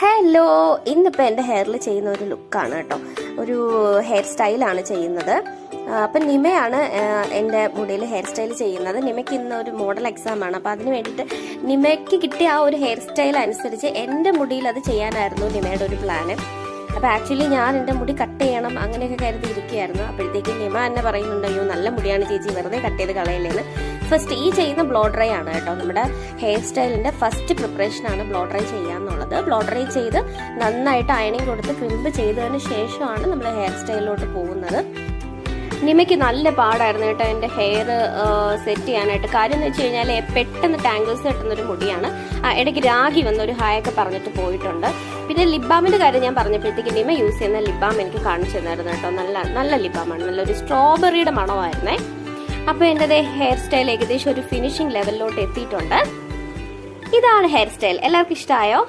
Hello, ഇന്നിപ്പോൾ എൻ്റെ ഹെയറിൽ ചെയ്യുന്ന ഒരു ലുക്കാണ് കേട്ടോ. ഒരു ഹെയർ സ്റ്റൈലാണ് ചെയ്യുന്നത്. അപ്പം നിമയാണ് എൻ്റെ മുടിയിൽ ഹെയർ സ്റ്റൈൽ ചെയ്യുന്നത്. നിമയ്ക്ക് ഇന്ന് ഒരു മോഡൽ എക്സാമാണ്. അപ്പോൾ അതിന് വേണ്ടിയിട്ട് നിമയ്ക്ക് കിട്ടിയ ആ ഒരു ഹെയർ സ്റ്റൈൽ അനുസരിച്ച് എൻ്റെ മുടിയിൽ അത് ചെയ്യാനായിരുന്നു നിമയുടെ ഒരു പ്ലാന്. അപ്പോൾ ആക്ച്വലി ഞാൻ എൻ്റെ മുടി കട്ട് ചെയ്യണം അങ്ങനെയൊക്കെ കരുതി ഇരിക്കുകയായിരുന്നു. അപ്പോഴത്തേക്കും നിമ എന്നെ പറയുന്നുണ്ട്, അയ്യോ നല്ല മുടിയാണ് ചേച്ചി, വെറുതെ കട്ട് ചെയ്ത് കളയില്ലേന്ന്. ഫസ്റ്റ് ഈ ചെയ്യുന്ന ബ്ലോ ഡ്രൈ ആണ് കേട്ടോ. നമ്മുടെ ഹെയർ സ്റ്റൈലിൻ്റെ ഫസ്റ്റ് പ്രിപ്പറേഷനാണ് ബ്ലോ ഡ്രൈ ചെയ്യാന്നുള്ളത്. ബ്ലോ ഡ്രൈ ചെയ്ത് നന്നായിട്ട് അയണിങ് കൊടുത്ത് ക്രിമ്പ് ചെയ്തതിന് ശേഷമാണ് നമ്മൾ ഹെയർ സ്റ്റൈലിലോട്ട് പോകുന്നത്. നിമയ്ക്ക് നല്ല പാടായിരുന്നു കേട്ടോ എൻ്റെ ഹെയർ സെറ്റ് ചെയ്യാനായിട്ട്. കാര്യം എന്ന് വെച്ച് കഴിഞ്ഞാൽ പെട്ടെന്ന് ടാങ്കിൾസ് കിട്ടുന്നൊരു മുടിയാണ്. ഇടയ്ക്ക് രാഗി വന്നൊരു ഹായൊക്കെ പറഞ്ഞിട്ട് പോയിട്ടുണ്ട്. പിന്നെ ലിബാമിൻ്റെ കാര്യം ഞാൻ പറഞ്ഞപ്പോഴത്തേക്ക് നിമ യൂസ് ചെയ്യുന്ന ലിബാം എനിക്ക് കാണിച്ചു തന്നായിരുന്നു കേട്ടോ. നല്ല ലിബാമാണ്, നല്ലൊരു സ്ട്രോബെറിയുടെ മണമായിരുന്നേ. അപ്പോൾ എൻ്റെ ഹെയർ സ്റ്റൈൽ ഏകദേശം ഒരു ഫിനിഷിംഗ് ലെവലിലോട്ട് എത്തിയിട്ടുണ്ട്. ഇതാണ് ഹെയർ സ്റ്റൈൽ. എല്ലാവർക്കും ഇഷ്ടമായോ?